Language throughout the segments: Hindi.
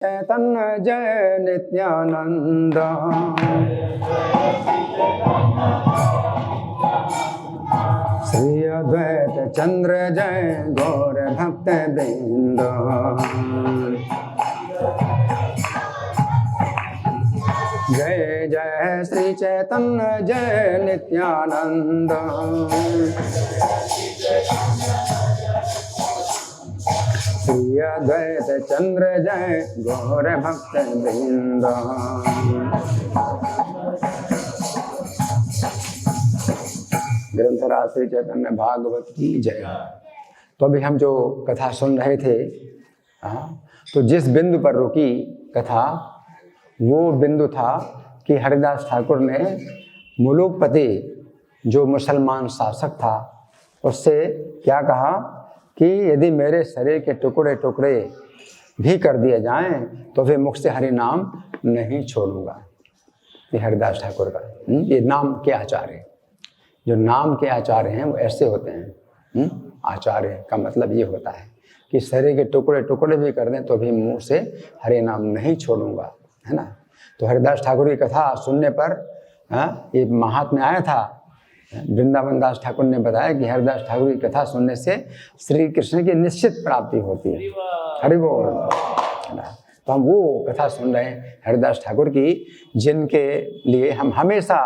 चैतन्य जय नित्यानंद। श्री अद्वैत चंद्र जय गौर भक्त वृंद। जय जय श्री चैतन्य जय नित्यानंद। श्री अद्वैत चंद्र जय गौर भक्त वृंद। ग्रंथराज श्री चैतन्य भागवत की जय। तो अभी हम जो कथा सुन रहे थे, तो जिस बिंदु पर रुकी कथा वो बिंदु था कि हरिदास ठाकुर ने मुलुकपति जो मुसलमान शासक था उससे क्या कहा कि यदि मेरे शरीर के टुकड़े टुकड़े भी कर दिए जाएं तो फिर मुख से हरि नाम नहीं छोड़ूंगा। ये हरिदास ठाकुर का ये नाम के आचार्य, जो नाम के आचार्य हैं वो ऐसे होते हैं। आचार्य का मतलब ये होता है कि शरीर के टुकड़े टुकड़े भी कर दें तो भी मुंह से हरि नाम नहीं छोड़ूंगा, है ना। तो हरिदास ठाकुर की कथा सुनने पर ये महात्म्य आया था। वृंदावन दास ठाकुर ने बताया कि हरिदास ठाकुर की कथा सुनने से श्री कृष्ण की निश्चित प्राप्ति होती है। हरि बोल। तो हम वो कथा सुन रहे हैं हरिदास ठाकुर की, जिनके लिए हम हमेशा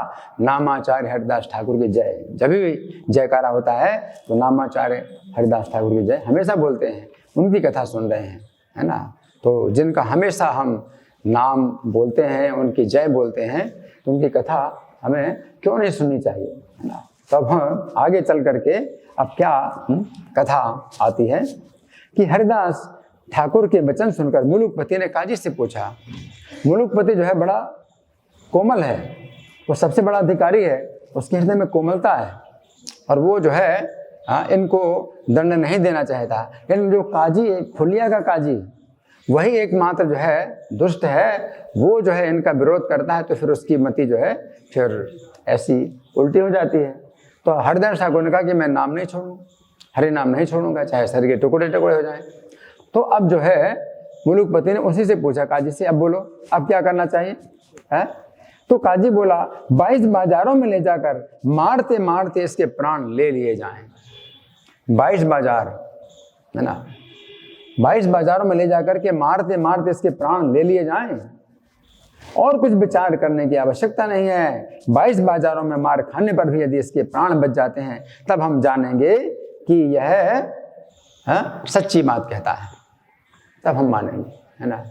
नामाचार्य हरिदास ठाकुर की जय, जब भी जयकारा होता है तो नामाचार्य हरिदास ठाकुर की जय हमेशा बोलते हैं। उनकी कथा सुन रहे हैं, है ना। तो जिनका हमेशा हम नाम बोलते हैं, उनकी जय बोलते हैं, तो उनकी कथा हमें क्यों नहीं सुननी चाहिए, है ना। तो अब हम आगे चल करके अब क्या कथा आती है कि हरिदास ठाकुर के वचन सुनकर मुलुकपति ने काजी से पूछा। मुलुकपति जो है बड़ा कोमल है, वो सबसे बड़ा अधिकारी है, उसके हृदय में कोमलता है और वो जो है इनको दंड नहीं देना चाहता। लेकिन जो काजी है, फुलिया का काजी, वही एकमात्र जो है दुष्ट है, वो जो है इनका विरोध करता है। तो फिर उसकी मति जो है फिर ऐसी उल्टी हो जाती है। तो हरिदास ठाकुर ने कहा कि मैं नाम नहीं छोड़ूंगा, हरि नाम नहीं छोड़ूंगा, चाहे शरीर के टुकड़े टुकड़े हो जाएं। तो अब जो है मुलुकपति ने उसी से पूछा काजी से, अब बोलो अब क्या करना चाहिए है। तो काजी बोला 22 बाजारों में ले जाकर मारते मारते इसके प्राण ले लिए जाएं। 22 बाजार, है ना, 22 बाजारों में ले जाकर के मारते मारते इसके प्राण ले लिए जाएं और कुछ विचार करने की आवश्यकता नहीं है। 22 बाजारों में मार खाने पर भी यदि इसके प्राण बच जाते हैं तब हम जानेंगे कि यह सच्ची बात कहता है, तब हम मानेंगे, है ना।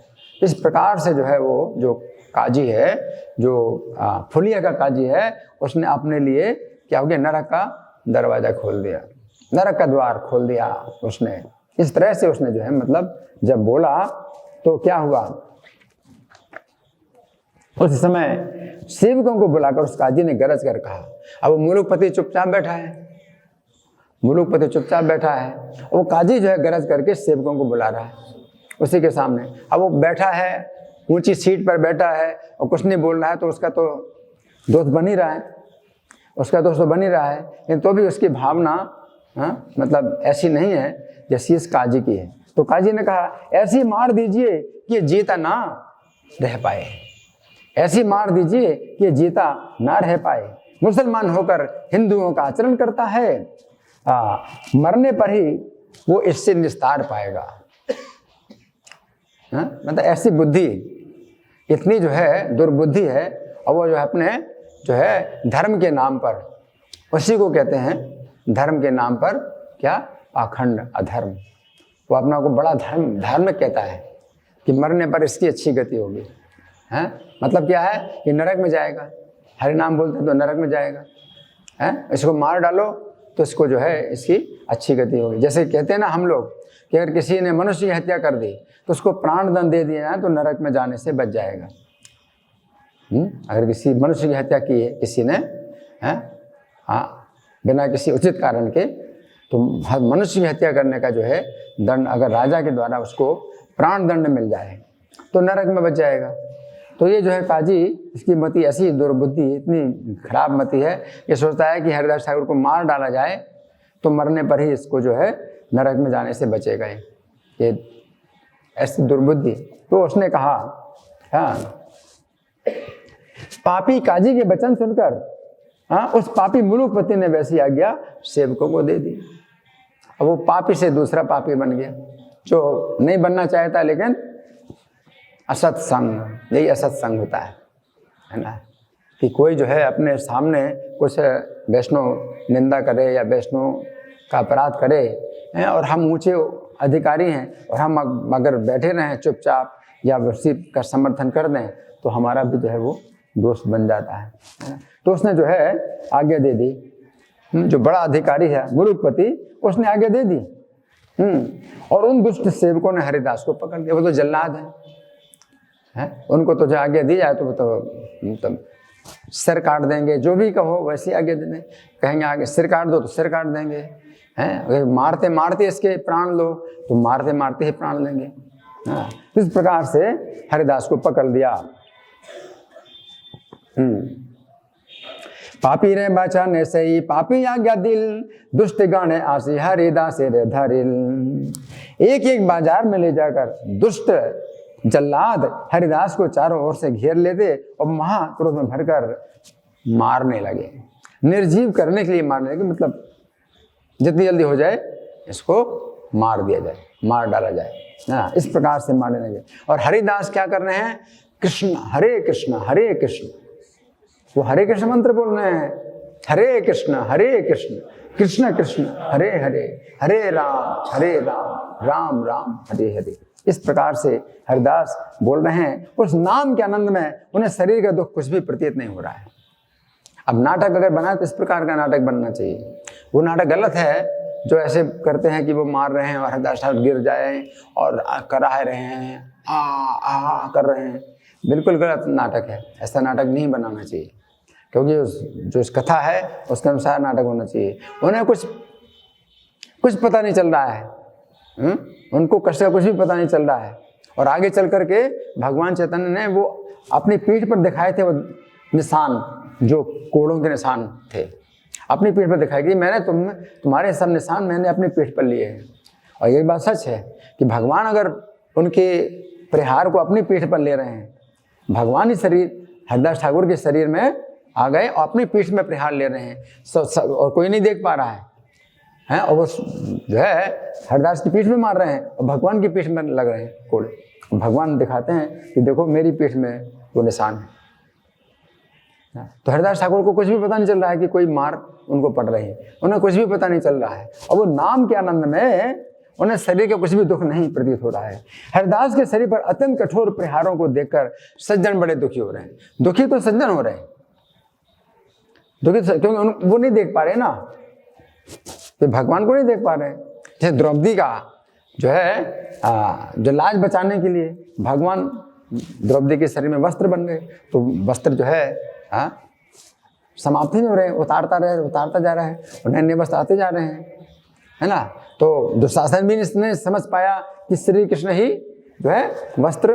इस प्रकार से जो है वो जो काजी है, जो फुलिया का काजी है, उसने अपने लिए क्या हो गया, नरक का दरवाजा खोल दिया, नरक का द्वार खोल दिया उसने। इस तरह से उसने जो है मतलब जब बोला तो क्या हुआ, उस समय सेवकों को बुलाकर उस काजी ने गरज कर कहा। अब मुलुकपति चुपचाप बैठा है, मुलुकपति चुपचाप बैठा है, वो काजी जो है गरज करके सेवकों को बुला रहा है उसी के सामने। अब वो बैठा है, ऊंची सीट पर बैठा है और कुछ नहीं बोल रहा है, तो उसका तो दोस्त बन ही रहा है, उसका दोस्त तो बन ही रहा है, लेकिन तो भी उसकी भावना मतलब ऐसी नहीं है जैसी इस काजी की है। तो काजी ने कहा ऐसी मार दीजिए कि जीता ना रह पाए, ऐसी मार दीजिए कि जीता ना रह पाए। मुसलमान होकर हिंदुओं का आचरण करता है, मरने पर ही वो इससे निस्तार पाएगा। मतलब ऐसी बुद्धि, इतनी जो है दुर्बुद्धि है, और वो जो है अपने जो है धर्म के नाम पर, उसी को कहते हैं धर्म के नाम पर क्या, पाखंड, अधर्म। वो अपना को बड़ा धार्मिक कहता है कि मरने पर इसकी अच्छी गति होगी, है। मतलब क्या है कि नरक में जाएगा, हरि नाम बोलते तो नरक में जाएगा, है। इसको मार डालो तो इसको जो है इसकी अच्छी गति होगी। जैसे कहते हैं ना हम लोग कि अगर किसी ने मनुष्य की हत्या कर दी तो उसको प्राण दंड दे दिया जाए तो नरक में जाने से बच जाएगा। अगर किसी मनुष्य की हत्या की है किसी ने, बिना किसी उचित कारण के, तो मनुष्य की हत्या करने का जो है दंड अगर राजा के द्वारा उसको प्राण दंड मिल जाए तो नरक में बच जाएगा। तो ये जो है काजी, इसकी मति ऐसी दुर्बुद्धि, इतनी खराब मति है, ये सोचता है कि हरिदास ठाकुर को मार डाला जाए तो मरने पर ही इसको जो है नरक में जाने से बचेगा। ये ऐसी दुर्बुद्धि। तो उसने कहा, हाँ, पापी काजी के वचन सुनकर उस पापी मुलुकपति ने वैसी आज्ञा सेवकों को दे दी। अब वो पापी से दूसरा पापी बन गया, जो नहीं बनना चाहता, लेकिन असत्संग, यही असत्संग होता है ना, कि कोई जो है अपने सामने कुछ वैष्णव निंदा करे या वैष्णव का अपराध करे, और हम ऊंचे अधिकारी हैं और हम अगर बैठे रहें चुपचाप या उसी का समर्थन कर दें तो हमारा भी जो है वो दोष बन जाता है। तो उसने जो है आज्ञा दे दी, जो बड़ा अधिकारी है मुलुकपति, उसने आज्ञा दे दी। और उन दुष्ट सेवकों ने हरिदास को पकड़ लिया। वो तो जल्लाद है, उनको तो जो आज्ञा दी जाए तो वो तो सिर काट देंगे, जो भी कहो वैसी आज्ञा दे दें, कहेंगे आगे सिर काट दो तो सिर काट देंगे, हैं, अगर मारते मारते इसके प्राण लो तो मारते मारते ही प्राण लेंगे। इस प्रकार से हरिदास को पकड़ दिया। पापी रे बचाने से ही पापी आज्ञा दिल, दुष्ट गाने आसी हरिदास रे धरिल। एक एक बाजार में ले जाकर दुष्ट जल्लाद हरिदास को चारों ओर से घेर लेते और महाक्रोध में भरकर मारने लगे, निर्जीव करने के लिए मारने लगे, मतलब जितनी जल्दी हो जाए इसको मार दिया जाए, मार डाला जाए ना, इस प्रकार से मारने लगे। और हरिदास क्या कर रहे हैं, कृष्ण हरे कृष्ण हरे कृष्ण, वो हरे कृष्ण मंत्र बोल रहे हैं, हरे कृष्ण कृष्ण कृष्ण हरे हरे, हरे राम राम राम हरे हरे। इस प्रकार से हरिदास बोल रहे हैं। उस नाम के आनंद में उन्हें शरीर का दुख कुछ भी प्रतीत नहीं हो रहा है। अब नाटक अगर बना तो इस प्रकार का नाटक बनना चाहिए। वो नाटक गलत है जो ऐसे करते हैं कि वो मार रहे हैं और हरिदास ठाकुर गिर जाए और करा रहे हैं, आ कर रहे हैं, बिल्कुल गलत नाटक है। ऐसा नाटक नहीं बनाना चाहिए, क्योंकि जो इस कथा है उसके अनुसार नाटक होना चाहिए। उन्हें कुछ पता नहीं चल रहा है, उनको कष्ट का कुछ भी पता नहीं चल रहा है। और आगे चल करके भगवान चैतन्य ने वो अपनी पीठ पर दिखाए थे वो निशान, जो कोड़ों के निशान थे, अपनी पीठ पर दिखाई कि मैंने तुम्हारे सब निशान मैंने अपनी पीठ पर लिए हैं। और ये बात सच है कि भगवान अगर उनके प्रहार को अपनी पीठ पर ले रहे हैं, भगवान ही शरीर हरिदास ठाकुर के शरीर में आ गए और अपनी पीठ में प्रहार ले रहे हैं, और कोई नहीं देख पा रहा है, और वो जो है हरिदास की पीठ में मार रहे हैं और भगवान की पीठ में लग रहे हैं कोड़। भगवान दिखाते हैं कि देखो मेरी पीठ में वो निशान है। तो हरिदास ठाकुर को कुछ भी पता नहीं चल रहा है कि कोई मार उनको पड़ रही है, उन्हें कुछ भी पता नहीं चल रहा है। और वो नाम के आनंद में उन्हें शरीर का कुछ भी दुख नहीं प्रतीत हो रहा है। हरिदास के शरीर पर अत्यंत कठोर प्रहारों को देखकर सज्जन बड़े दुखी हो रहे हैं। दुखी तो सज्जन हो रहे हैं, दुखी क्योंकि वो नहीं देख पा रहे ना, तो भगवान को नहीं देख पा रहे। जैसे द्रौपदी का जो है जो लाज बचाने के लिए भगवान द्रौपदी के शरीर में वस्त्र बन गए, तो वस्त्र जो है समाप्त नहीं हो रहे, उतारता जा रहा है, उन्हें नए वस्त्र आते जा रहे हैं, है ना। तो दुशासन भी नहीं समझ पाया कि श्री कृष्ण ही जो है वस्त्र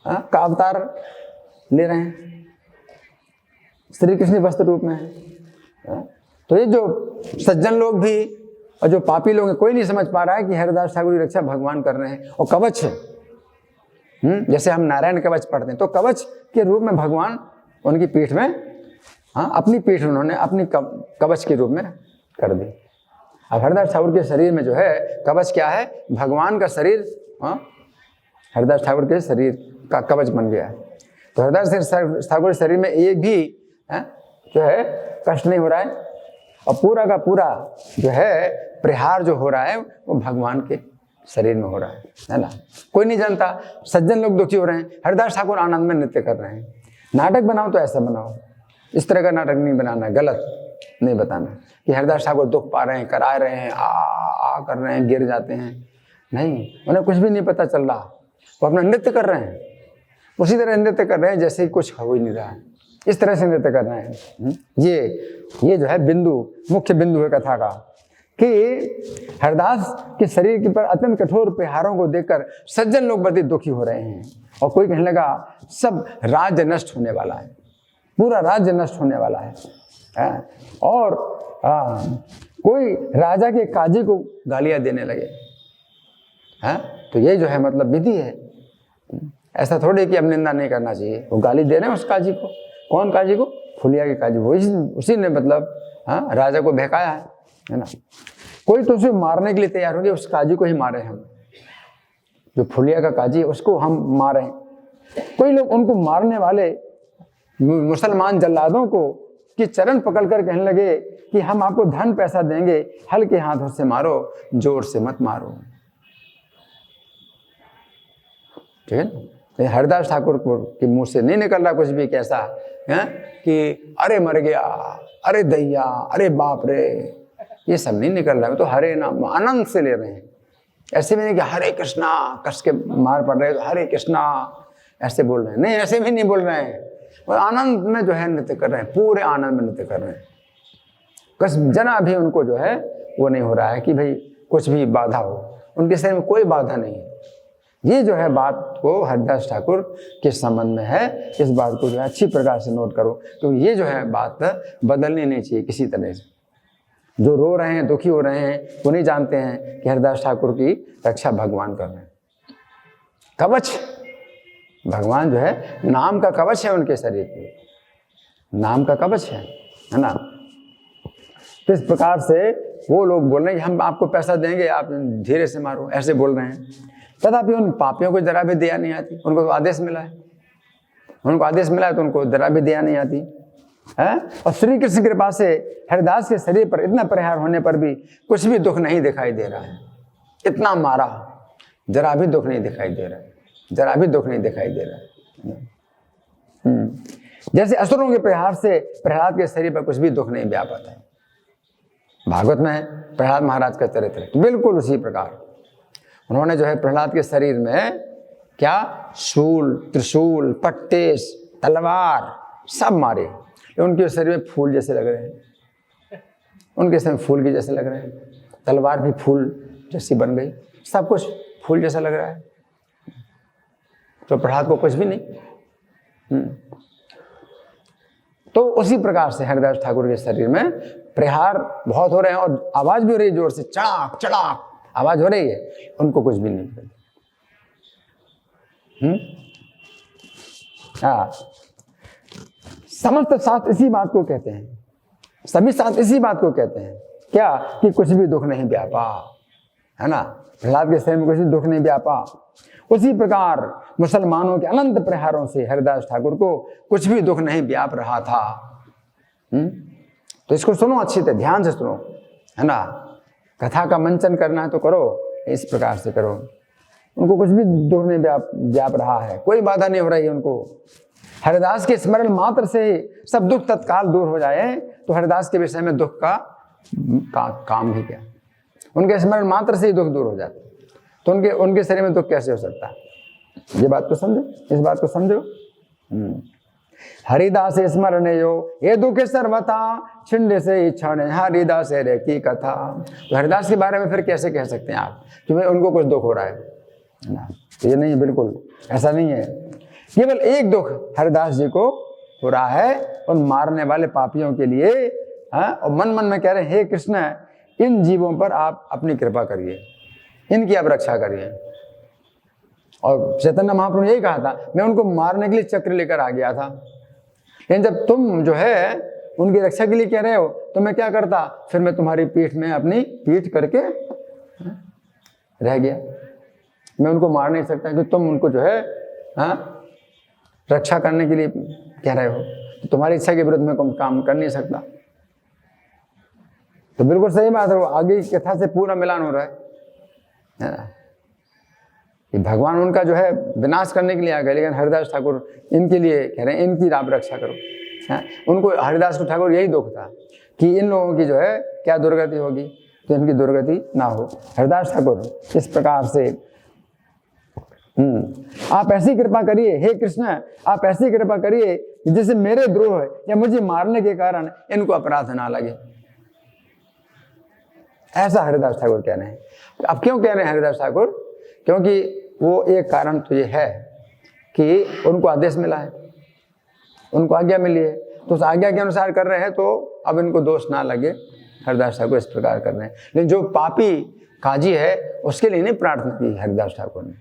का अवतार ले रहे हैं, श्री कृष्ण वस्त्र रूप में है। तो ये जो सज्जन लोग भी और जो पापी लोग हैं, कोई नहीं समझ पा रहा है कि हरिदास ठाकुर की रक्षा भगवान कर रहे हैं। और कवच है, जैसे हम नारायण कवच पढ़ते हैं, तो कवच के रूप में भगवान उनकी पीठ में अपनी पीठ उन्होंने अपनी कवच के रूप में कर दी। अब हरिदास ठाकुर के शरीर में जो है कवच क्या है, भगवान का शरीर हरिदास ठाकुर के शरीर का कवच बन गया है। तो हरिदास ठाकुर के शरीर में एक भी जो है कष्ट नहीं हो रहा है, और पूरा का पूरा जो है प्रहार जो हो रहा है वो भगवान के शरीर में हो रहा है ना। कोई नहीं जानता, सज्जन लोग दुखी हो रहे हैं, हरिदास ठाकुर आनंद में नृत्य कर रहे हैं। नाटक बनाओ तो ऐसा बनाओ, इस तरह का नाटक नहीं बनाना, गलत नहीं बताना कि हरिदास ठाकुर दुख पा रहे हैं, करा रहे हैं, आ कर रहे हैं, गिर जाते हैं, नहीं, उन्हें कुछ भी नहीं पता चल रहा, वो अपना नृत्य कर रहे हैं, उसी तरह नृत्य कर रहे हैं जैसे कुछ हो ही नहीं रहा है, इस तरह से नृत्य कर रहे हैं। ये जो है बिंदु, मुख्य बिंदु है कथा का, कि हरिदास के शरीर के पर अत्यंत कठोर प्रहारों को देखकर सज्जन लोग बड़े दुखी हो रहे हैं। और कोई कहने लगा सब राज्य नष्ट होने वाला है, पूरा राज्य नष्ट होने वाला है। और कोई राजा के काजी को गालियां देने लगे, तो ये जो है मतलब विधि है। ऐसा थोड़ी कि अब निंदा नहीं करना चाहिए। वो गाली दे रहे हैं उस काजी को। कौन काजी को? फुलिया के काजी। वो उसी ने मतलब राजा को बहकाया है ना। कोई तो उसे मारने के लिए तैयार हो गया, उस काजी को ही मारे हम। जो फुलिया का काजी है उसको हम मारे। कोई लोग उनको मारने वाले मुसलमान जल्लादों को कि चरण पकड़कर कहने लगे कि हम आपको धन पैसा देंगे, हल्के हाथों से मारो, जोर से मत मारो। ठीक है। हरिदास ठाकुर के मुंह से नहीं निकल रहा कुछ भी कैसा है कि अरे मर गया, अरे दैया, अरे बाप रे, ये सब नहीं निकल रहा है। तो हरे नाम आनंद से ले रहे हैं। ऐसे भी नहीं कि हरे कृष्णा कस के मार पड़ रहे तो हरे कृष्णा ऐसे बोल रहे हैं, नहीं ऐसे भी नहीं बोल रहे हैं। और आनंद में जो है नृत्य कर रहे हैं, पूरे आनंद में नृत्य कर रहे हैं। कस जना भी उनको जो है वो नहीं हो रहा है कि भाई कुछ भी बाधा हो, उनके शरीर में कोई बाधा नहीं है। ये जो है बात को हरिदास ठाकुर के संबंध में है। इस बात को जो है अच्छी प्रकार से नोट करो, तो ये जो है बात बदलनी नहीं चाहिए किसी तरह से। जो रो रहे हैं, दुखी हो रहे हैं, वो नहीं जानते हैं कि हरिदास ठाकुर की रक्षा भगवान कर रहे हैं। कवच भगवान जो है, नाम का कवच है उनके शरीर पे, नाम का कवच है ना। तो इस प्रकार से वो लोग बोल रहे हैं कि हम आपको पैसा देंगे, आप धीरे से मारो, ऐसे बोल रहे हैं। तथापि उन पापियों को जरा भी दया नहीं आती। उनको तो आदेश मिला है, उनको आदेश मिला है तो उनको जरा भी दया नहीं आती है। और श्री कृष्ण की कृपा से हरिदास के शरीर पर इतना प्रहार होने पर भी कुछ भी दुख नहीं दिखाई दे रहा है। इतना मारा, जरा भी दुख नहीं दिखाई दे रहा है, जरा भी दुख नहीं दिखाई दे रहा है। जैसे असुरों के प्रहार से प्रहलाद के शरीर पर कुछ भी दुख नहीं व्यापत है। भागवत में प्रहलाद महाराज का चरित्र बिल्कुल उसी प्रकार। उन्होंने जो है प्रहलाद के शरीर में क्या शूल, त्रिशूल, पट्टेस, तलवार सब मारे। उनके शरीर में फूल जैसे लग रहे हैं, उनके शरीर में फूल के जैसे लग रहे हैं। तलवार भी फूल जैसी बन गई, सब कुछ फूल जैसा लग रहा है। तो प्रहलाद को कुछ भी नहीं। तो उसी प्रकार से हरिदास ठाकुर के शरीर में प्रहार बहुत हो रहे हैं और आवाज भी हो रही है जोर से, चड़ाक चड़ाक आवाज हो रही है, उनको कुछ भी नहीं। हाँ, समस्त शास्त्र इसी बात को कहते हैं, सभी शास्त्र इसी बात को कहते हैं क्या, कि कुछ भी दुख नहीं व्यापा, है ना। प्रहलाद के शरीर में कुछ भी दुख नहीं व्यापा। उसी प्रकार मुसलमानों के अनंत प्रहारों से हरिदास ठाकुर को कुछ भी दुख नहीं व्याप रहा था। तो इसको सुनो अच्छी तरह, ध्यान से सुनो, है ना। कथा का मंचन करना है तो करो, इस प्रकार से करो। उनको कुछ भी दुख नहीं व्याप रहा है, कोई बाधा नहीं हो रही है उनको। हरिदास के स्मरण मात्र से ही सब दुख तत्काल दूर हो जाए तो हरिदास के विषय में दुख का काम ही क्या। उनके स्मरण मात्र से ही दुख दूर हो जाते, तो उनके शरीर में दुख कैसे हो सकता है। ये बात को समझो, इस बात को समझो। हरिदास स्मरण यो ये दुख सर्वथा छिंड से क्षण हरिदास रे की कथा। तो हरिदास के बारे में फिर कैसे कह सकते हैं आप कि भाई उनको कुछ दुख हो रहा है ना। तो ये नहीं, बिल्कुल ऐसा नहीं है। केवल एक दुख हरिदास जी को हो रहा है, उन मारने वाले पापियों के लिए। और मन मन में कह रहे हैं, हे कृष्ण, इन जीवों पर आप अपनी कृपा करिए, इनकी आप रक्षा करिए। और चैतन्य महाप्रभु ने यही कहा था, मैं उनको मारने के लिए चक्र लेकर आ गया था, लेकिन जब तुम जो है उनकी रक्षा के लिए कह रहे हो तो मैं क्या करता, फिर मैं तुम्हारी पीठ में अपनी पीठ करके रह गया। मैं उनको मार नहीं सकता क्योंकि तुम उनको जो है रक्षा करने के लिए कह रहे हो, तो तुम्हारी इच्छा के विरुद्ध में काम कर नहीं सकता। तो बिल्कुल सही बात है, वो आगे की कथा से पूरा मिलान हो रहा है ना। कि भगवान उनका जो है विनाश करने के लिए आ गए, लेकिन हरिदास ठाकुर इनके लिए कह रहे हैं, इनकी आप रक्षा करो। उनको हरिदास ठाकुर यही दुख था कि इन लोगों की जो है क्या दुर्गति होगी, तो इनकी दुर्गति ना हो। हरिदास ठाकुर इस प्रकार से आप ऐसी कृपा करिए, हे कृष्ण, आप ऐसी कृपा करिए जिससे मेरे द्रोह या मुझे मारने के कारण इनको अपराध ना लगे। ऐसा हरिदास ठाकुर कह रहे हैं। अब क्यों कह रहे हैं हरिदास ठाकुर? क्योंकि वो एक कारण तो ये है कि उनको आदेश मिला है, उनको आज्ञा मिली है, तो उस आज्ञा के अनुसार कर रहे हैं, तो अब इनको दोष ना लगे। हरिदास ठाकुर इस प्रकार कर रहे हैं। लेकिन जो पापी काजी है उसके लिए नहीं प्रार्थना की हरिदास ठाकुर ने,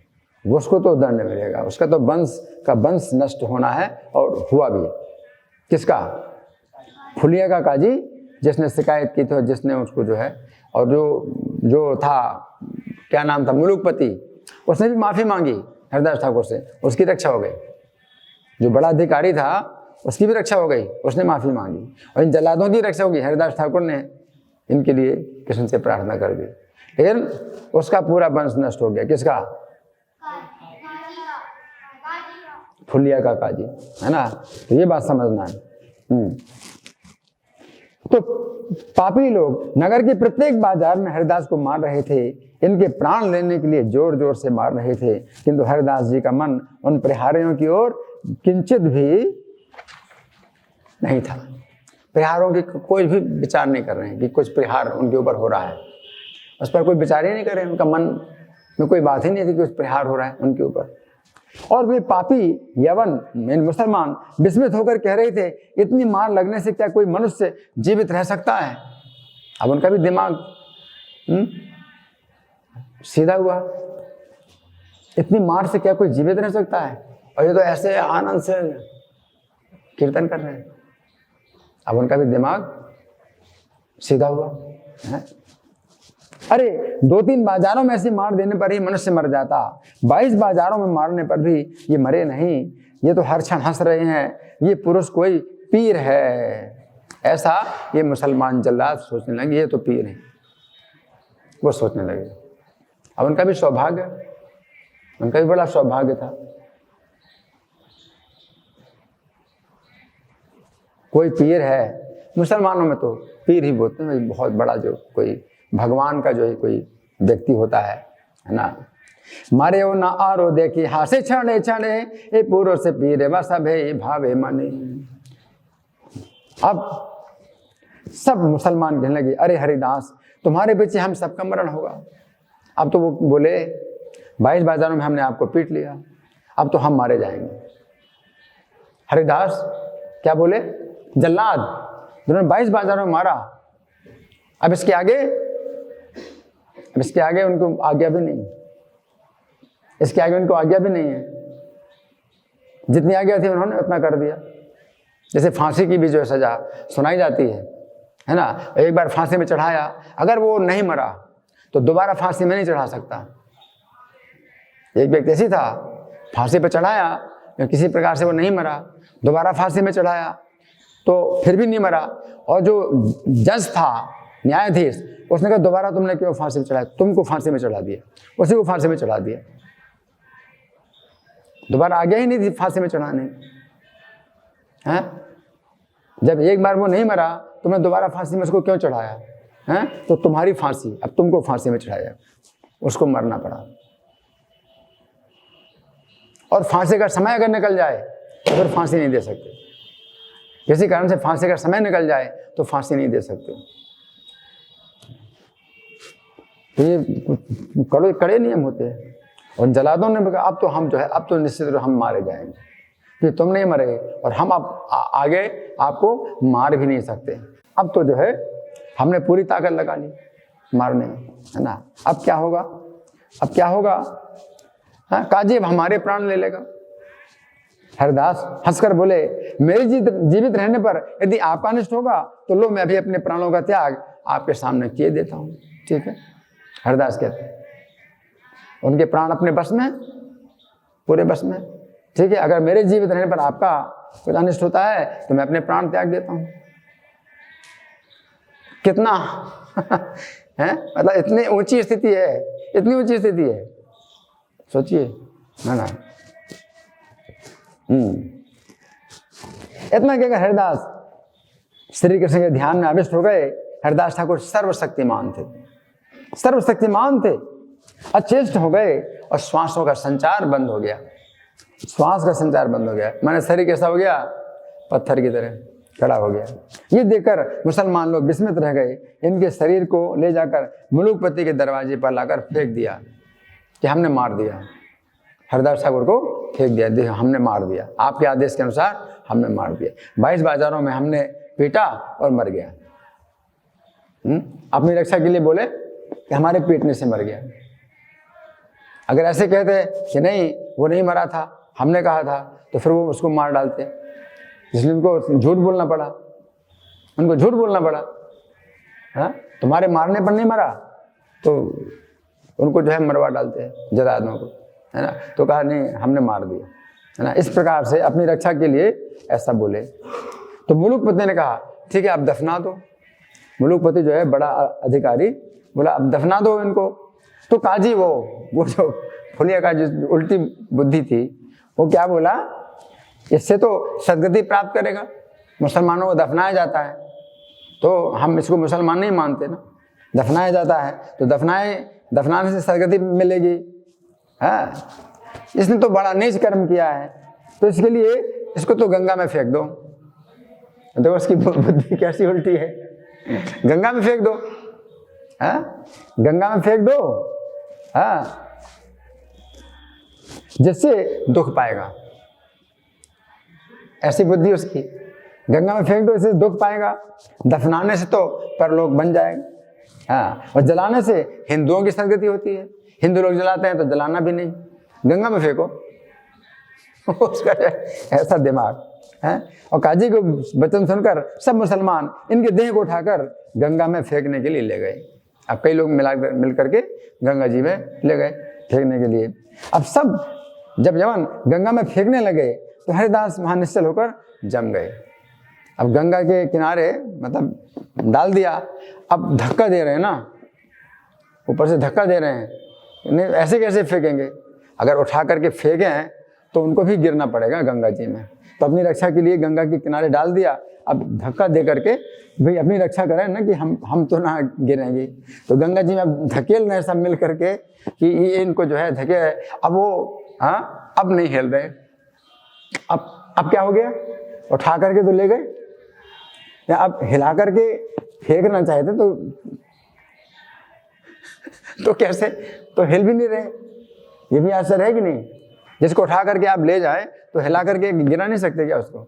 उसको तो दंड मिलेगा, उसका तो वंश नष्ट होना है और हुआ भी। किसका? फुलिया का काजी जिसने शिकायत की थी और जिसने उसको जो है, और जो था क्या नाम था, मुलुकपति, उसने भी माफी मांगी हरिदास ठाकुर से, उसकी रक्षा हो गई। जो बड़ा अधिकारी था उसकी भी रक्षा हो गई, उसने माफी मांगी। और इन जल्लादों की रक्षा होगी, हरिदास ठाकुर ने इनके लिए कृष्ण से प्रार्थना कर दी, लेकिन उसका पूरा वंश नष्ट हो गया। किसका? फुलिया का काजी, है ना। तो ये बात समझना है। तो पापी लोग नगर के प्रत्येक बाजार में हरिदास को मार रहे थे, इनके प्राण लेने के लिए जोर जोर से मार रहे थे, किंतु हरिदास जी का मन उन प्रहारियों की ओर किंचित भी नहीं था। प्रहारों की कोई भी विचार नहीं कर रहे हैं कि कुछ प्रहार उनके ऊपर हो रहा है, उस पर कोई विचार ही नहीं कर रहे हैं। उनका मन में कोई बात ही नहीं थी कि कुछ प्रहार हो रहा है उनके ऊपर। और वे पापी यवन मुसलमान विस्मित होकर कह रहे थे, इतनी मार लगने से क्या कोई मनुष्य जीवित रह सकता है? अब उनका भी दिमाग सीधा हुआ, इतनी मार से क्या कोई जीवित रह सकता है? और ये तो ऐसे आनंद से कीर्तन कर रहे हैं। अब उनका भी दिमाग सीधा हुआ है। अरे 2-3 बाजारों में ऐसी मार देने पर ही मनुष्य मर जाता, 22 बाजारों में मारने पर भी ये मरे नहीं। ये तो हर क्षण हंस रहे हैं, ये पुरुष कोई पीर है। ऐसा ये मुसलमान जल्लाद सोचने लगे, ये तो पीर है, वो सोचने लगे। अब उनका भी सौभाग्य, उनका भी बड़ा सौभाग्य था। कोई पीर है, मुसलमानों में तो पीर ही बोलते हैं, बहुत बड़ा जो कोई भगवान का जो कोई व्यक्ति होता है ना। मारे ओ ना आरो देखी हासे छड़े छड़े, ए पूरो से पीरे वसभे भावे मने। अब सब मुसलमान कहने लगे, अरे हरिदास तुम्हारे पीछे हम सबका मरण होगा। अब तो वो बोले 22 बाजारों में हमने आपको पीट लिया, अब तो हम मारे जाएंगे। हरिदास क्या बोले? जल्लाद जिन्होंने 22 बाजारों में मारा, अब इसके आगे उनको आज्ञा भी नहीं, इसके आगे उनको आज्ञा भी नहीं है। जितनी आज्ञा थी उन्होंने उतना कर दिया। जैसे फांसी की भी जो सजा सुनाई जाती है ना, एक बार फांसी में चढ़ाया, अगर वो नहीं मरा तो दोबारा फांसी में नहीं चढ़ा सकता। एक व्यक्ति ऐसी था, फांसी पर चढ़ाया, किसी प्रकार से वो नहीं मरा, दोबारा फांसी में चढ़ाया तो फिर भी नहीं मरा, और जो जज था, न्यायाधीश, उसने कहा दोबारा तुमने क्यों फांसी में चढ़ाया? तुमको फांसी में चढ़ा दिया, उसी को फांसी में चढ़ा दिया। दोबारा आज्ञा ही नहीं थी फांसी में चढ़ाने हैं। जब एक बार वो नहीं मरा, तुमने दोबारा फांसी में उसको क्यों चढ़ाया हैं? तो तुम्हारी फांसी, अब तुमको फांसी में चढ़ाया, उसको मरना पड़ा। और फांसी का समय अगर निकल जाए तो फिर फांसी नहीं दे सकते। किसी कारण से फांसी का समय निकल जाए तो फांसी नहीं दे सकते। तो ये कड़े नियम होते हैं। और जल्लादों ने कहा अब तो हम जो है, अब तो निश्चित रूप हम मारे जाएंगे, कि तुम नहीं मरे और हम अब आगे आपको मार भी नहीं सकते। अब तो जो है हमने पूरी ताकत लगा ली मारने में, है ना। अब क्या होगा? अब क्या होगा? हाँ, काजी अब हमारे प्राण ले लेगा। हरिदास हंसकर बोले, मेरे जीवित रहने पर यदि आपका अनिष्ट होगा तो लो, मैं अभी अपने प्राणों का त्याग आपके सामने किए देता हूँ। ठीक है, हरिदास कहते हैं उनके प्राण अपने बस में, पूरे बस में। ठीक है, अगर मेरे जीवित रहने पर आपका कुछ अनिष्ट होता है तो मैं अपने प्राण त्याग देता हूँ। कितना है, मतलब इतनी ऊंची स्थिति है, इतनी ऊंची स्थिति है, सोचिए, है ना। इतना कहकर हरिदास श्री कृष्ण के ध्यान में आविष्ट हो गए। हरिदास ठाकुर सर्वशक्तिमान थे, सर्वशक्तिमान थे, अचेष्ट हो गए और श्वासों का संचार बंद हो गया। श्वास का संचार बंद हो गया, माने शरीर कैसा हो गया? पत्थर की तरह खड़ा हो गया। ये देखकर मुसलमान लोग विस्मित रह गए। इनके शरीर को ले जाकर मुलुकपति के दरवाजे पर लाकर फेंक दिया कि हमने मार दिया। हरिदास ठाकुर को फेंक दिया, देखो हमने मार दिया, आपके आदेश के अनुसार हमने मार दिया। 22 बाजारों में हमने पीटा और मर गया। अपनी रक्षा के लिए बोले कि हमारे पीटने से मर गया। अगर ऐसे कहते कि नहीं वो नहीं मरा था, हमने कहा था, तो फिर वो उसको मार डालते। इसलिए उनको झूठ बोलना पड़ा, उनको झूठ बोलना पड़ा। हाँ, तुम्हारे मारने पर नहीं मरा, तो उनको जो है मरवा डालते हैं जरादों को, है ना। तो कहा नहीं हमने मार दिया, है ना। इस प्रकार से अपनी रक्षा के लिए ऐसा बोले। तो मुलुकपति ने कहा ठीक है आप दफना दो। मुलुकपति जो है बड़ा अधिकारी बोला अब दफना दो इनको। तो काजी वो जो फुलिया का जो उल्टी बुद्धि थी, वो क्या बोला, इससे तो सदगति प्राप्त करेगा, मुसलमानों को दफनाया जाता है, तो हम इसको मुसलमान नहीं मानते ना, दफनाया जाता है तो दफनाने से सदगति मिलेगी। हाँ, इसने तो बड़ा नीच कर्म किया है, तो इसके लिए इसको तो गंगा में फेंक दो। देखो उसकी बुद्धि कैसी उल्टी है, गंगा में फेंक दो। हाँ, गंगा में फेंक दो, हाँ, जिससे दुख पाएगा। ऐसी बुद्धि उसकी, गंगा में फेंक दो इससे दुख पाएगा, दफनाने से तो परलोक बन जाएगा। हाँ, और जलाने से हिंदुओं की सदगति होती है, हिंदू लोग जलाते हैं तो जलाना भी नहीं, गंगा में फेंको। उसका ऐसा दिमाग है। और काजी को वचन सुनकर सब मुसलमान इनके देह को उठाकर गंगा में फेंकने के लिए ले गए। अब कई लोग मिल करके गंगा जी में ले गए फेंकने के लिए। अब सब जब जवान गंगा में फेंकने लगे तो हरिदास वहां निश्चल होकर जम गए। अब गंगा के किनारे मतलब डाल दिया, अब धक्का दे रहे हैं ना, ऊपर से धक्का दे रहे हैं, नहीं ऐसे कैसे फेंकेंगे, अगर उठा करके फेंकें तो उनको भी गिरना पड़ेगा गंगा जी में। तो अपनी रक्षा के लिए गंगा के किनारे डाल दिया। अब धक्का दे करके भाई अपनी रक्षा करें ना कि हम तो ना गिरेंगे। तो गंगा जी में अब धकेल रहे सब मिल करके कि ये इनको जो है धके। अब वो हाँ अब नहीं हिल रहे। अब क्या हो गया, उठा करके तो ले गए, या अब हिला करके फेंकना चाहते तो कैसे, तो हिल भी नहीं रहे। ये भी असर है कि नहीं, जिसको उठा करके आप ले जाए तो हिला करके गिरा नहीं सकते क्या उसको,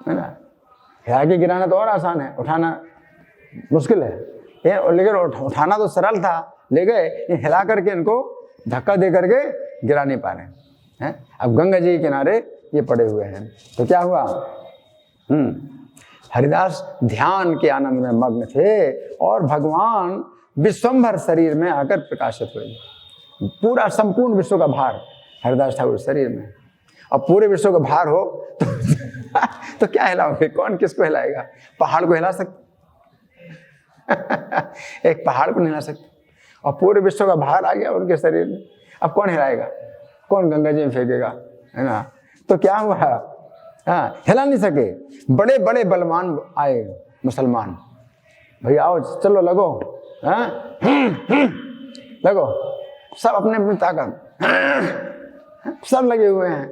है ना। हिला के गिराना तो और आसान है, उठाना मुश्किल है। ये लेकिन उठाना तो सरल था, ले गए, हिला करके इनको धक्का दे करके गिरा नहीं पा रहे हैं। अब गंगा जी के किनारे ये पड़े हुए हैं। तो क्या हुआ, हरिदास ध्यान के आनंद में मग्न थे और भगवान विश्वंभर शरीर में आकर प्रकाशित हुए। पूरा संपूर्ण विश्व का भार हरिदास ठाकुर शरीर में, और पूरे विश्व का भार हो तो क्या हिलाओगे, कौन किसको हिलाएगा, पहाड़ को हिला सकते एक पहाड़ को नहीं हिला सकते, और पूरे विश्व का भार आ गया उनके शरीर में। अब कौन हिलाएगा, कौन गंगा जी में फेंकेगा, है ना। तो क्या हुआ, हाँ हिला नहीं सके। बड़े बड़े बलवान आए मुसलमान, भैया आओ चलो लगो, हाँ लगो, सब अपने अपनी ताकत सब लगे हुए हैं,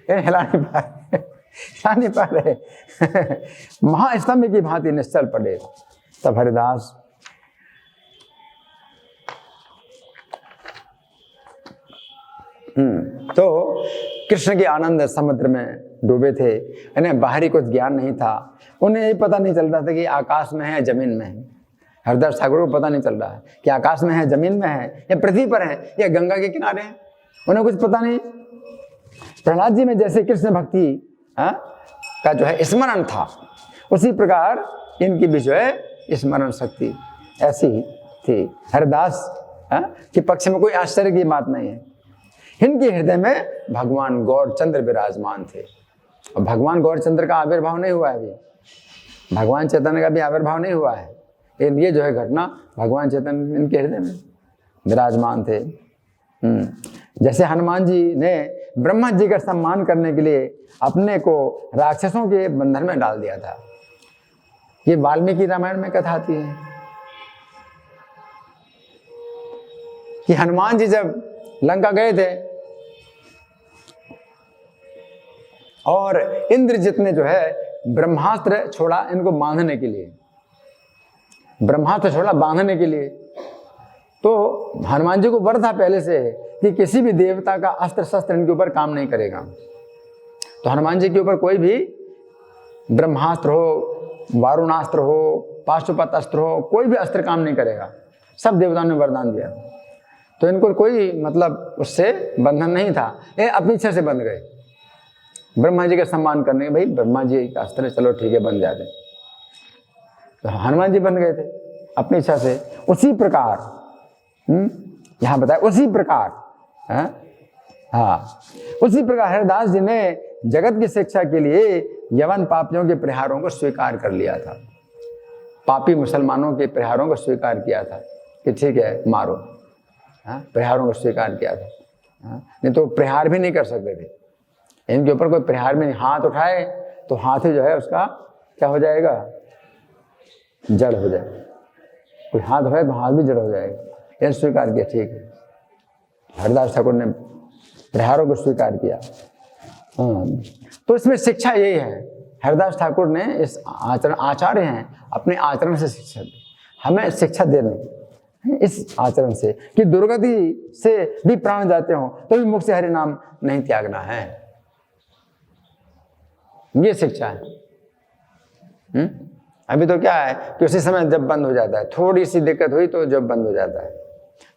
ये हिला नहीं पा रहे, हिला नहीं पा रहे महास्तंभ की भांति निश्चल पड़े। तब हरिदास तो कृष्ण के आनंद समुद्र में डूबे थे। इन्हें बाहरी कुछ ज्ञान नहीं था, उन्हें ये पता नहीं चल रहा था कि आकाश में है जमीन में है। हरिदास ठाकुर को पता नहीं चल रहा है कि आकाश में है जमीन में है या पृथ्वी पर है या गंगा के किनारे है, उन्हें कुछ पता नहीं। प्रहलाद जी में जैसे कृष्ण भक्ति का जो है स्मरण था, उसी प्रकार इनकी भी जो है स्मरण शक्ति ऐसी ही थी। हरिदास के पक्ष में कोई आश्चर्य की बात नहीं है। इनके हृदय में भगवान गौरचंद्र विराजमान थे, और भगवान गौरचंद्र का आविर्भाव नहीं हुआ है अभी, भगवान चैतन्य का भी आविर्भाव नहीं हुआ है। ये जो है घटना भगवान चैतन्य इनके हृदय में विराजमान थे। जैसे हनुमान जी ने ब्रह्मा जी का सम्मान करने के लिए अपने को राक्षसों के बंधन में डाल दिया था। ये वाल्मीकि रामायण में कथा आती है कि हनुमान जी जब लंका गए थे और इंद्रजित ने जो है ब्रह्मास्त्र छोड़ा इनको बांधने के लिए, ब्रह्मास्त्र छोड़ा बांधने के लिए। तो हनुमान जी को वर था पहले से कि किसी भी देवता का अस्त्र शस्त्र इनके ऊपर काम नहीं करेगा। तो हनुमान जी के ऊपर कोई भी ब्रह्मास्त्र हो, वारुणास्त्र हो, पाशुपत अस्त्र हो, कोई भी अस्त्र काम नहीं करेगा। सब देवताओं ने वरदान दिया, तो इनको कोई मतलब उससे बंधन नहीं था, ये अपनी इच्छा से बंध गए। ब्रह्मा जी का सम्मान करने के, भाई ब्रह्मा जी का अस्त्र है, चलो ठीक है बन जाते, तो हनुमान जी बन गए थे अपनी इच्छा से। उसी प्रकार यहाँ बताया, उसी प्रकार हाँ उसी प्रकार हरिदास जी ने जगत की शिक्षा के लिए यवन पापियों के प्रहारों को स्वीकार कर लिया था, पापी मुसलमानों के प्रहारों को स्वीकार किया था कि ठीक है मारो, प्रहारों को स्वीकार किया था। नहीं तो प्रहार भी नहीं कर सकते थे, इनके ऊपर कोई प्रहार में हाथ उठाए तो हाथ ही जो है उसका क्या हो जाएगा, जड़ हो जाएगा, कोई हाथ उठाए तो हाथ भी जड़ हो जाएगा, यह स्वीकार किया। ठीक है, हरिदास ठाकुर ने प्रहारों को स्वीकार किया। तो इसमें शिक्षा यही है, हरिदास ठाकुर ने इस आचरण, आचार्य हैं, अपने आचरण से शिक्षा दी, हमें शिक्षा देने इस आचरण से कि दुर्गति से भी प्राण जाते हो तो भी मुख से हरि नाम नहीं त्यागना है, ये शिक्षा है। अभी तो क्या है कि उसी समय जब बंद हो जाता है, थोड़ी सी दिक्कत हुई तो जब बंद हो जाता है,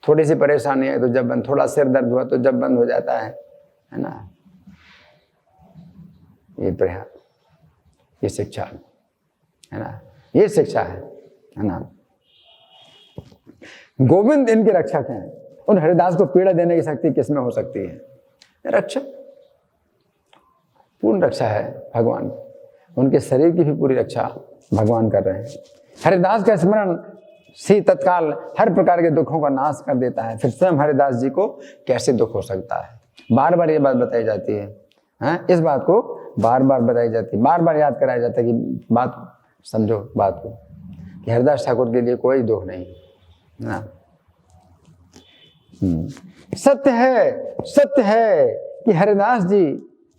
थोड़ी सी परेशानी है तो जब बंद, थोड़ा सिर दर्द हुआ तो जब बंद हो जाता है ना। ये प्रहार, ये शिक्षा है ना, ये शिक्षा है ना। गोविंद इनके रक्षक हैं, उन हरिदास को पीड़ा देने की शक्ति किसमें हो सकती है? रक्षक, पूर्ण रक्षा है भगवान, उनके शरीर की भी पूरी रक्षा भगवान कर रहे हैं। हरिदास का स्मरण सी तत्काल हर प्रकार के दुखों का नाश कर देता है, फिर स्वयं हरिदास जी को कैसे दुख हो सकता है? बार बार ये बात बताई जाती है, इस बात को बार बार बताई जाती है, बार बार याद कराया जाता है कि बात समझो, बात को कि हरिदास ठाकुर के लिए कोई दुख नहीं ना। सत्य है कि हरिदास जी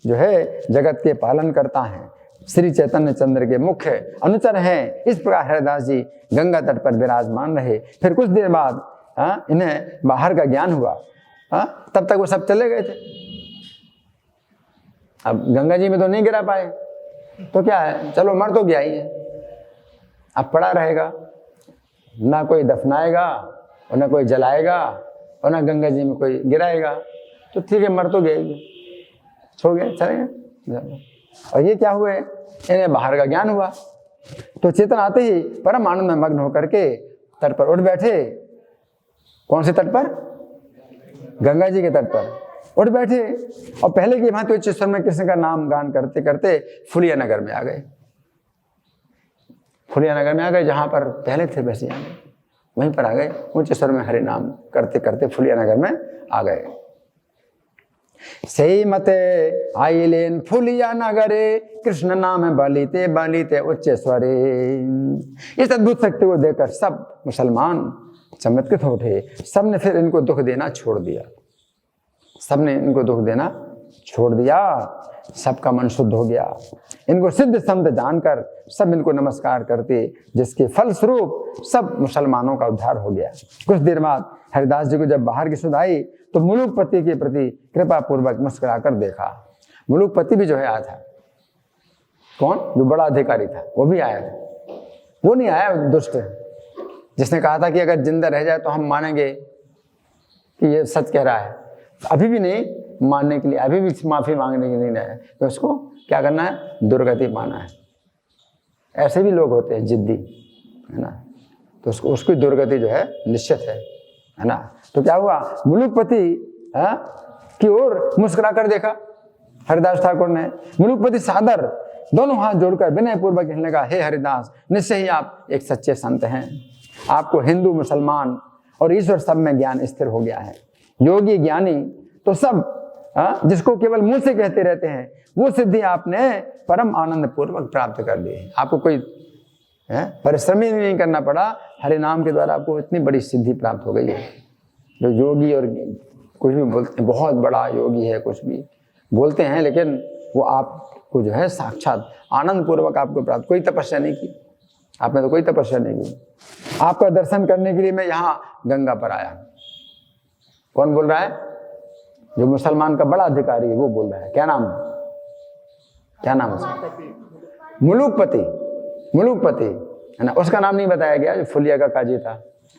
जो है जगत के पालन करता है, श्री चैतन्य चंद्र के मुख्य अनुचर हैं। इस प्रकार हरिदास जी गंगा तट पर विराजमान रहे। फिर कुछ देर बाद इन्हें बाहर का ज्ञान हुआ, तब तक वो सब चले गए थे। अब गंगा जी में तो नहीं गिरा पाए, तो क्या है, चलो मर तो गया ही है, अब पड़ा रहेगा, ना कोई दफनाएगा और ना कोई जलाएगा और ना गंगा जी में कोई गिराएगा, तो ठीक है मर तो गया ही, छोड़ गए, चले गए। और ये क्या हुए, इन्हें बाहर का ज्ञान हुआ, तो चेतन आते ही परम आनंद में मग्न होकर के तट पर उठ बैठे। कौन से तट पर? गंगा जी के तट पर उठ बैठे, और पहले की भांति उच्च स्वर में कृष्ण का नाम गान करते करते फुलिया नगर में आ गए। फुलिया नगर में आ गए, जहां पर पहले थे वैसे आ गए, वहीं पर आ गए, उच्च स्वर में हरि नाम करते करते फुलिया नगर में आ गए। सही मते आइलेन फुलिया नगरे, कृष्ण नाम बलिते बलिते उच्च स्वरे। इस अद्भुत शक्ति को देखकर सब मुसलमान चमत्कृत हो उठे। सबने फिर इनको दुख देना छोड़ दिया, सबने इनको दुख देना छोड़ दिया, सबका मन शुद्ध हो गया। इनको सिद्ध संत जानकर सब इनको नमस्कार करते, जिसके फलस्वरूप सब मुसलमानों का उद्धार हो गया। कुछ देर बाद हरिदास जी को जब बाहर की सुध आई तो मुलुकपति के प्रति कृपा पूर्वक मुस्कुराकर देखा। मुलुकपति भी जो है आया था, कौन? जो बड़ा अधिकारी था, वो भी आया था। वो नहीं आया दुष्ट, जिसने कहा था कि अगर जिंदा रह जाए तो हम मानेंगे कि ये सच कह रहा है, अभी भी नहीं मानने के लिए, अभी भी माफी मांगने के लिए नहीं आया, तो उसको क्या करना है? दुर्गति पाना है। ऐसे भी लोग होते हैं जिद्दी, है ना, तो उसकी दुर्गति जो है निश्चित है ना। तो क्या हुआ, मुलुकपति की ओर मुस्कुरा कर देखा हरिदास ठाकुर ने। मुलुकपति सादर दोनों हाथ जोड़कर विनय पूर्वक कहने लगा, हे हरिदास, निश्चय ही आप एक सच्चे संत हैं। आपको हिंदू मुसलमान और ईश्वर सब में ज्ञान स्थिर हो गया है। योगी ज्ञानी तो सब जिसको केवल मुंह से कहते रहते हैं, वो सिद्धि आपने परम आनंद पूर्वक प्राप्त कर ली। आपको कोई परिश्रम ही नहीं करना पड़ा, हरि नाम के द्वारा आपको इतनी बड़ी सिद्धि प्राप्त हो गई है। जो योगी और कुछ भी बोलते हैं, बहुत बड़ा योगी है, कुछ भी बोलते हैं, लेकिन वो आपको जो है साक्षात आनंद पूर्वक आपको प्राप्त। कोई तपस्या नहीं की आपने, तो कोई तपस्या नहीं की। आपका दर्शन करने के लिए मैं यहाँ गंगा पर आया। कौन बोल रहा है? जो मुसलमान का बड़ा अधिकारी है वो बोल रहा है। क्या नाम है? क्या नाम है? मुलुकपति, मुलुकपति है ना। उसका नाम नहीं बताया गया, जो फुलिया का काजी था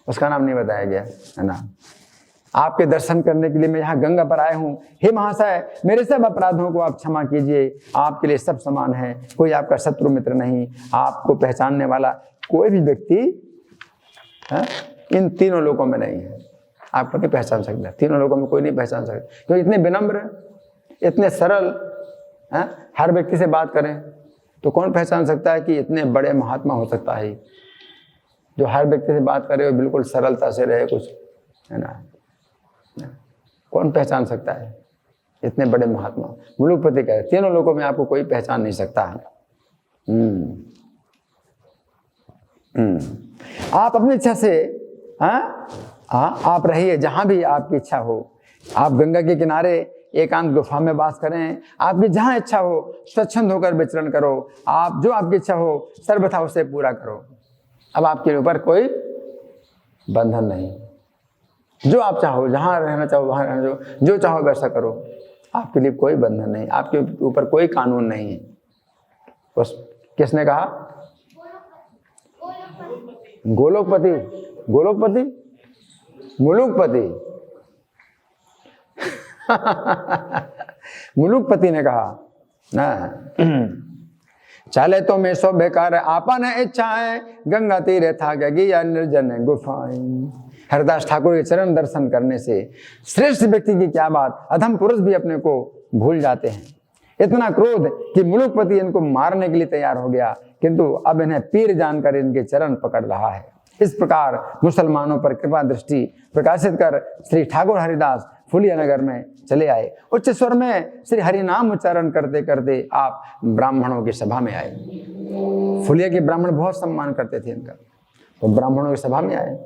उसका नाम नहीं बताया गया, है ना। आपके दर्शन करने के लिए मैं यहाँ गंगा पर आया हूँ। हे महाशय, मेरे सब अपराधों को आप क्षमा कीजिए, आपके लिए सब समान है, कोई आपका शत्रु मित्र नहीं, आपको पहचानने वाला कोई भी व्यक्ति इन तीनों लोगों में नहीं है। आपको नहीं पहचान सकता, तीनों लोगों में कोई नहीं पहचान सकता, क्योंकि इतने विनम्र, इतने सरल, हर व्यक्ति से बात करें तो कौन पहचान सकता है कि इतने बड़े महात्मा हो सकता है, जो हर व्यक्ति से बात करे और बिल्कुल सरलता से रहे कुछ, है ना। कौन पहचान सकता है इतने बड़े महात्मा। मुलुकपति कहे तीनों लोगों में आपको कोई पहचान नहीं सकता है। आप अपनी इच्छा से आप रहिए जहां भी आपकी इच्छा हो। आप गंगा के किनारे एकांत गुफा में वास करें, आपकी जहां इच्छा हो स्वच्छंद होकर विचरण करो, आप जो आपकी इच्छा हो सर्वथा उसे पूरा करो। अब आपके ऊपर कोई बंधन नहीं, जो आप चाहो, जहां रहना चाहो वहां रहना चाहो, जो चाहो वैसा करो, आपके लिए कोई बंधन नहीं, आपके ऊपर कोई कानून नहीं है। बस किसने कहा? गोलोकपति, गोलोकपति, मुलुकपति मुलुकपति ने कहा ना। चले तो में सो बेकार आपन इच्छा है, गंगा तीरे था गगी या निर्जन गुफाएं। हरिदास ठाकुर के चरण दर्शन करने से श्रेष्ठ व्यक्ति की क्या बात, अधम पुरुष भी अपने को भूल जाते हैं। इतना क्रोध कि मुलुकपति इनको मारने के लिए तैयार हो गया, किंतु अब इन्हें पीर जानकर इनके चरण पकड़ रहा है। इस प्रकार मुसलमानों पर कृपा दृष्टि प्रकाशित कर श्री ठाकुर हरिदास फुलिया नगर में चले आए। उच्च स्वर में श्री हरि नाम उच्चारण करते करते आप ब्राह्मणों की सभा में आए। फुलिया के ब्राह्मण बहुत सम्मान करते थे इनका, तो ब्राह्मणों की सभा में आए।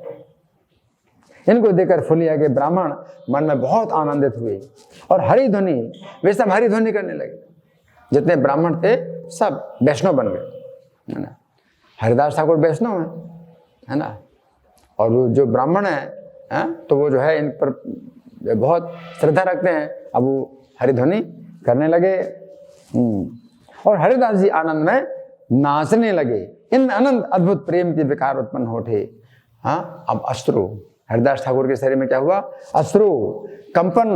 इनको देखकर फुलिया के ब्राह्मण मन में बहुत आनंदित हुए और हरि ध्वनि, वे सब हरि ध्वनि करने लगे। जितने ब्राह्मण थे सब वैष्णव बन गए, है ना। हरिदास ठाकुर वैष्णव है ना, और जो ब्राह्मण है तो वो जो है इन पर बहुत श्रद्धा रखते हैं। अब वो हरिध्वनि करने लगे और हरिदास जी आनंद में नाचने लगे। इन अनंत अद्भुत प्रेम के विकार उत्पन्न होते। अब अश्रु, हरिदास ठाकुर के शरीर में क्या हुआ? अश्रु, कंपन,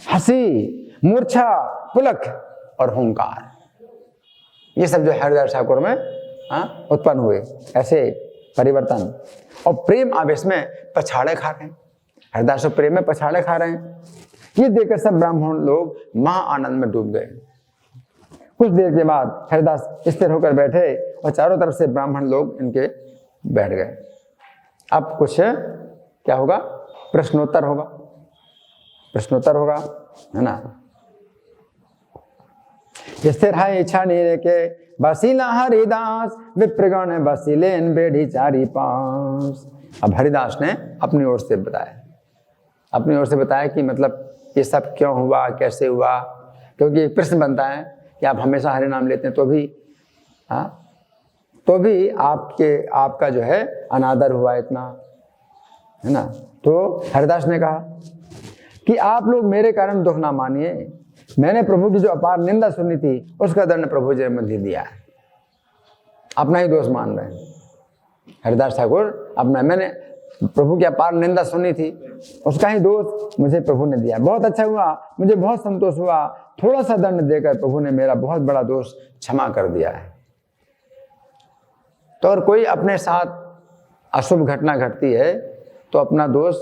हंसी, मूर्छा, पुलक और हुंकार, ये सब जो हरिदास ठाकुर में उत्पन्न हुए, ऐसे परिवर्तन। और प्रेम आवेश में पछाड़े खा रहे हैं, हरिदास प्रेम में पछाड़े खा रहे हैं। ये देखकर सब ब्राह्मण लोग महा आनंद में डूब गए। कुछ देर के बाद हरिदास स्थिर होकर बैठे और चारों तरफ से ब्राह्मण लोग इनके बैठ गए। अब कुछ क्या होगा? प्रश्नोत्तर होगा, प्रश्नोत्तर होगा, है ना। स्थिर है इच्छा नीरे के बसीला हरिदास, विप्रगण बसीलेन बेढ़ी चारी पास। अब हरिदास ने अपनी ओर से बताया, अपनी ओर से बताया कि मतलब ये सब क्यों हुआ, कैसे हुआ। क्योंकि एक प्रश्न बनता है कि आप हमेशा हरि नाम लेते हैं तो भी आपका जो है अनादर हुआ इतना, है ना। तो हरिदास ने कहा कि आप लोग मेरे कारण दुख ना मानिए, मैंने प्रभु की जो अपार निंदा सुनी थी उसका दंड प्रभु जी ने मुझे दिया है। अपना ही दोष मान रहे हैं हरिदास ठाकुर, अपना, मैंने प्रभु की अपार निंदा सुनी थी, उसका ही दोष मुझे प्रभु ने दिया। बहुत अच्छा हुआ, मुझे बहुत संतोष हुआ, थोड़ा सा दंड देकर प्रभु ने मेरा बहुत बड़ा दोष क्षमा कर दिया है। तो और कोई अपने साथ अशुभ घटना घटती है तो अपना दोष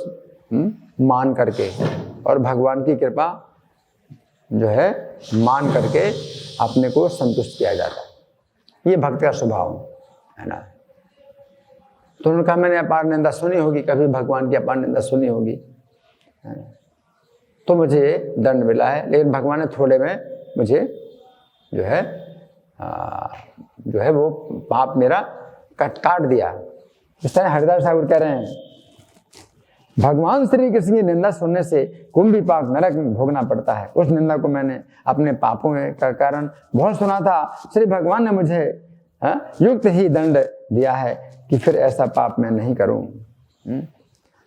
मान करके और भगवान की कृपा जो है मान करके अपने को संतुष्ट किया जाता है। ये भक्त का स्वभाव है ना। तो उन्होंने कहा मैंने अपार निंदा सुनी होगी, कभी भगवान की अपार निंदा सुनी होगी, तो मुझे दंड मिला है, लेकिन भगवान ने थोड़े में मुझे जो है वो पाप मेरा काट दिया। इस तरह हरिदास ठाकुर कह रहे हैं भगवान श्री कृष्ण की निंदा सुनने से कुंभी पाक नरक में भोगना पड़ता है। उस निंदा को मैंने अपने पापों का कारण बहुत सुना था, श्री भगवान ने मुझे युक्त ही दंड दिया है कि फिर ऐसा पाप मैं नहीं करूं।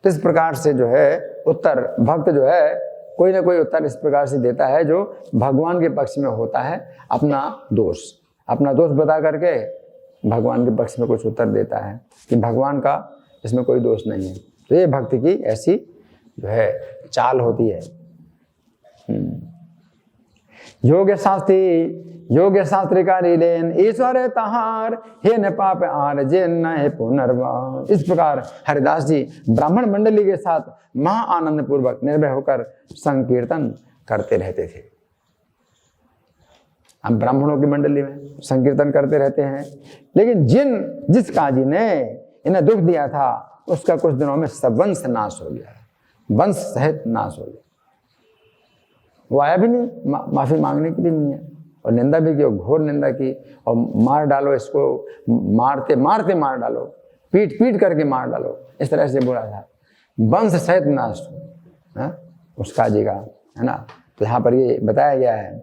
तो इस प्रकार से जो है उत्तर भक्त जो है कोई ना कोई उत्तर इस प्रकार से देता है जो भगवान के पक्ष में होता है। अपना दोष बता करके भगवान के पक्ष में कुछ उत्तर देता है कि भगवान का इसमें कोई दोष नहीं है, तो ये भक्ति की ऐसी जो है चाल होती है। योग शास्त्री का रीलेन ईश्वर तहार हे न पाप आर जे न पुनर्वार। इस प्रकार हरिदास जी ब्राह्मण मंडली के साथ महा आनंद पूर्वक निर्भय होकर संकीर्तन करते रहते थे। हम ब्राह्मणों की मंडली में संकीर्तन करते रहते हैं, लेकिन जिस काजी ने इन्हें दुख दिया था उसका कुछ दिनों में सब वंश नाश हो गया, वंश सहित नाश हो गया। वो आया भी नहीं, माफी मांगने के लिए नहीं है, और निंदा भी की, और घोर निंदा की, और मार डालो इसको, मारते मारते मार डालो, पीट पीट करके मार डालो, इस तरह से बोला था। वंश सहित नाश है उस काजी का, है ना। तो यहाँ पर ये बताया गया है।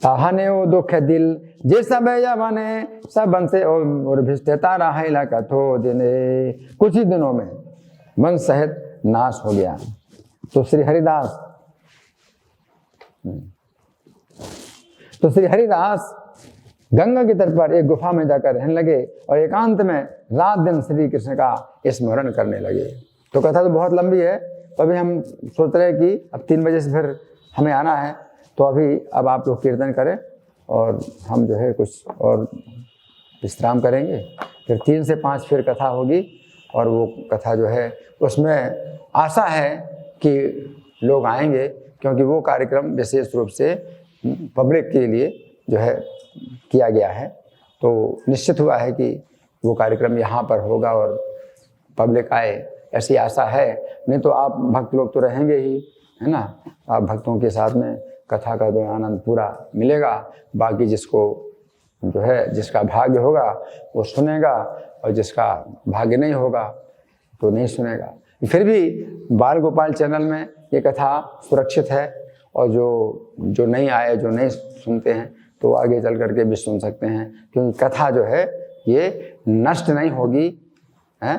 ताहने वो दुख दिल जे सब यवने सब बंसे और भिष्टता रहा कथो दिने। कुछ ही दिनों में वंश सहित नाश हो गया। तो श्री हरिदास गंगा के तट पर एक गुफा में जाकर रहने लगे और एकांत में रात दिन श्री कृष्ण का स्मरण करने लगे। तो कथा तो बहुत लंबी है, तो अभी हम सोच रहे हैं कि अब 3 बजे से फिर हमें आना है, तो अब आप लोग कीर्तन करें और हम जो है कुछ और विश्राम करेंगे। फिर 3 से 5 फिर कथा होगी, और वो कथा जो है उसमें आशा है कि लोग आएंगे, क्योंकि वो कार्यक्रम विशेष रूप से पब्लिक के लिए जो है किया गया है। तो निश्चित हुआ है कि वो कार्यक्रम यहाँ पर होगा और पब्लिक आए, ऐसी आशा है। नहीं तो आप भक्त लोग तो रहेंगे ही, है ना। आप भक्तों के साथ में कथा का जो आनंद पूरा मिलेगा, बाकी जिसको जो है जिसका भाग्य होगा वो सुनेगा, और जिसका भाग्य नहीं होगा तो नहीं सुनेगा। फिर भी बाल गोपाल चैनल में ये कथा सुरक्षित है, और जो नहीं आए, जो नहीं सुनते हैं, तो आगे चल करके भी सुन सकते हैं, क्योंकि कथा जो है ये नष्ट नहीं होगी, है।